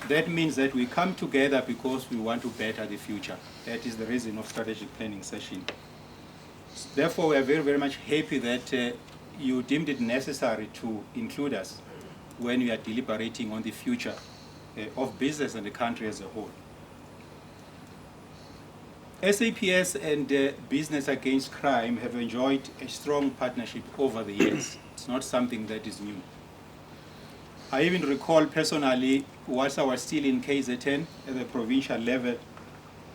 That means that we come together because we want to better the future. That is the reason of strategic planning session. Therefore, we are very, very much happy that you deemed it necessary to include us when we are deliberating on the future of business and the country as a whole. SAPS and Business Against Crime have enjoyed a strong partnership over the years. It's not something that is new. I even recall personally, whilst I was still in KZN at the provincial level,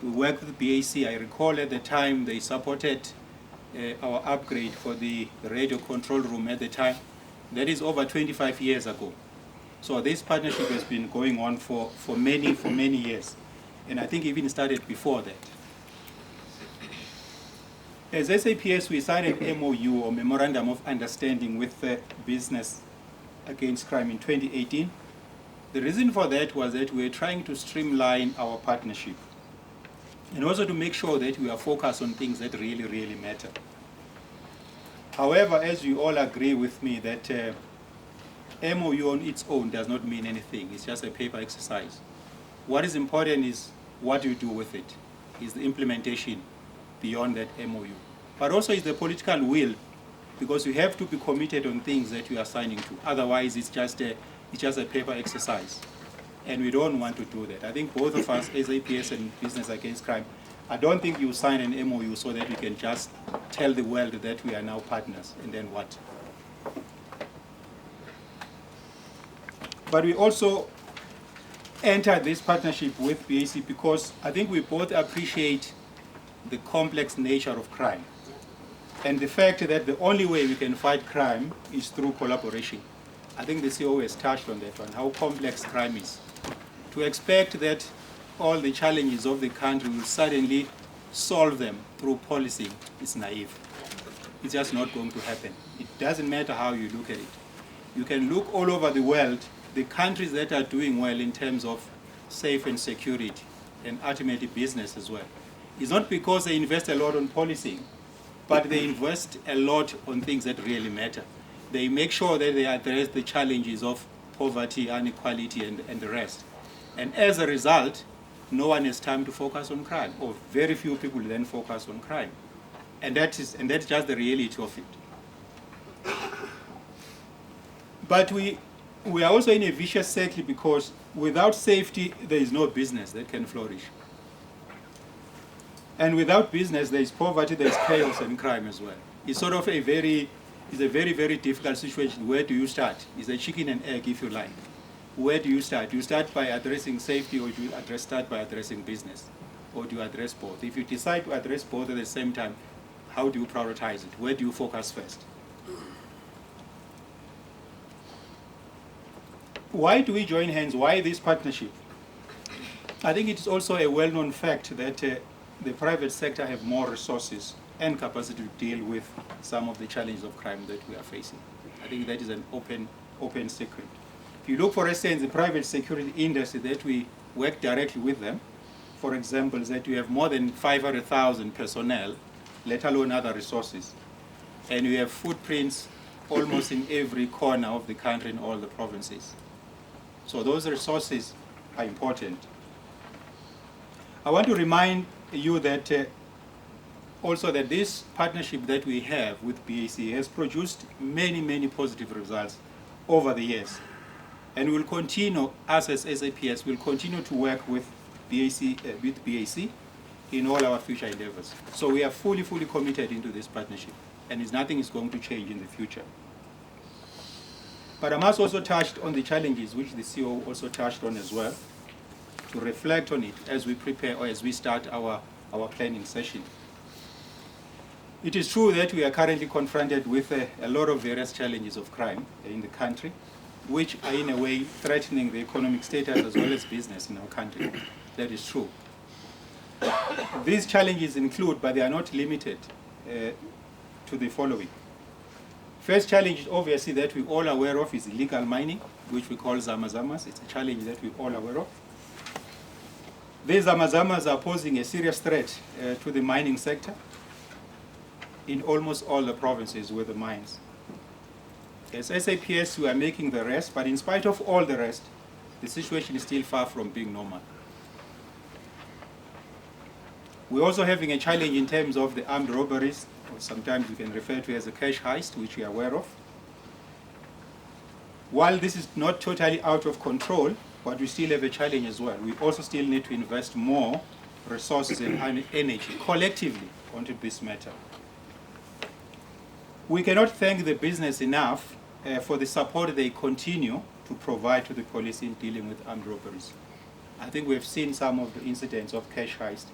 we worked with BAC. I recall at the time they supported our upgrade for the radio control room at the time. That is over 25 years ago. So this partnership has been going on for many years. And I think even started before that. As SAPS, we signed an MOU, or Memorandum of Understanding, with Business Against Crime in 2018. The reason for that was that we were trying to streamline our partnership and also to make sure that we are focused on things that really, really matter. However, as you all agree with me that MOU on its own does not mean anything. It's just a paper exercise. What is important is what you do with it, is the implementation beyond that MOU. But also is the political will, because you have to be committed on things that you are signing to. Otherwise, it's just a paper exercise. And we don't want to do that. I think both of us, SAPS and Business Against Crime, I don't think you sign an MOU so that we can just tell the world that we are now partners, and then what? But we also entered this partnership with BAC because I think we both appreciate the complex nature of crime and the fact that the only way we can fight crime is through collaboration. I think the CEO has touched on that one, how complex crime is. To expect that all the challenges of the country will suddenly solve them through policy is naive. It's just not going to happen. It doesn't matter how you look at it. You can look all over the world, the countries that are doing well in terms of safe and security and ultimately business as well. It's not because they invest a lot on policing, but they invest a lot on things that really matter. They make sure that they address the challenges of poverty, inequality, and the rest. And as a result, no one has time to focus on crime, or very few people then focus on crime. And that's just the reality of it. But we are also in a vicious circle because without safety, there is no business that can flourish. And without business, there is poverty, there is chaos and crime as well. It's sort of a very difficult situation. Where do you start? It's a chicken and egg, if you like. Where do you start? Do you start by addressing safety, or do you start by addressing business? Or do you address both? If you decide to address both at the same time, how do you prioritize it? Where do you focus first? Why do we join hands? Why this partnership? I think it is also a well-known fact that the private sector have more resources and capacity to deal with some of the challenges of crime that we are facing. I think that is an open secret. If you look, for instance, the private security industry that we work directly with them, for example, is that we have more than 500,000 personnel, let alone other resources. And we have footprints almost in every corner of the country in all the provinces. So those resources are important. I want to remind you that also that this partnership that we have with BAC has produced many positive results over the years. And we'll continue, us as SAPS, will continue to work with BAC in all our future endeavors. So we are fully committed into this partnership, and nothing is going to change in the future. But I must also touch on the challenges which the CEO also touched on as well, to reflect on it as we prepare or as we start our planning session. It is true that we are currently confronted with a lot of various challenges of crime in the country, which are in a way threatening the economic status as well as business in our country. That is true. These challenges include, but they are not limited to the following. First challenge, obviously, that we're all aware of is illegal mining, which we call zamazamas. It's a challenge that we're all aware of. These zamazamas are posing a serious threat to the mining sector in almost all the provinces with the mines. As SAPS, we are making the rest, but in spite of all the rest, the situation is still far from being normal. We're also having a challenge in terms of the armed robberies, or sometimes we can refer to as a cash heist, which we are aware of. While this is not totally out of control, but we still have a challenge as well. We also still need to invest more resources and energy collectively onto this matter. We cannot thank the business enough for the support they continue to provide to the police in dealing with armed robberies. I think we've seen some of the incidents of cash heist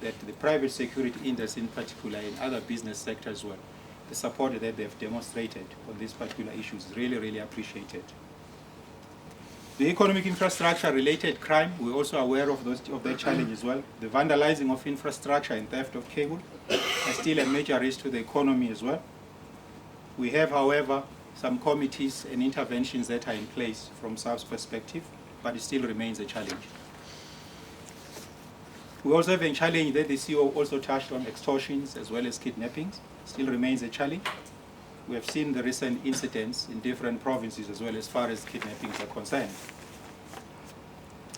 that the private security industry in particular and other business sectors as well, the support that they've demonstrated on these particular issues is really, really appreciated. The economic infrastructure related crime, we're also aware of that challenge as well. The vandalizing of infrastructure and theft of cable are still a major risk to the economy as well. We have, however, some committees and interventions that are in place from SAPS perspective, but it still remains a challenge. We also have a challenge that the CEO also touched on, extortions as well as kidnappings, still remains a challenge. We have seen the recent incidents in different provinces as well as far as kidnappings are concerned.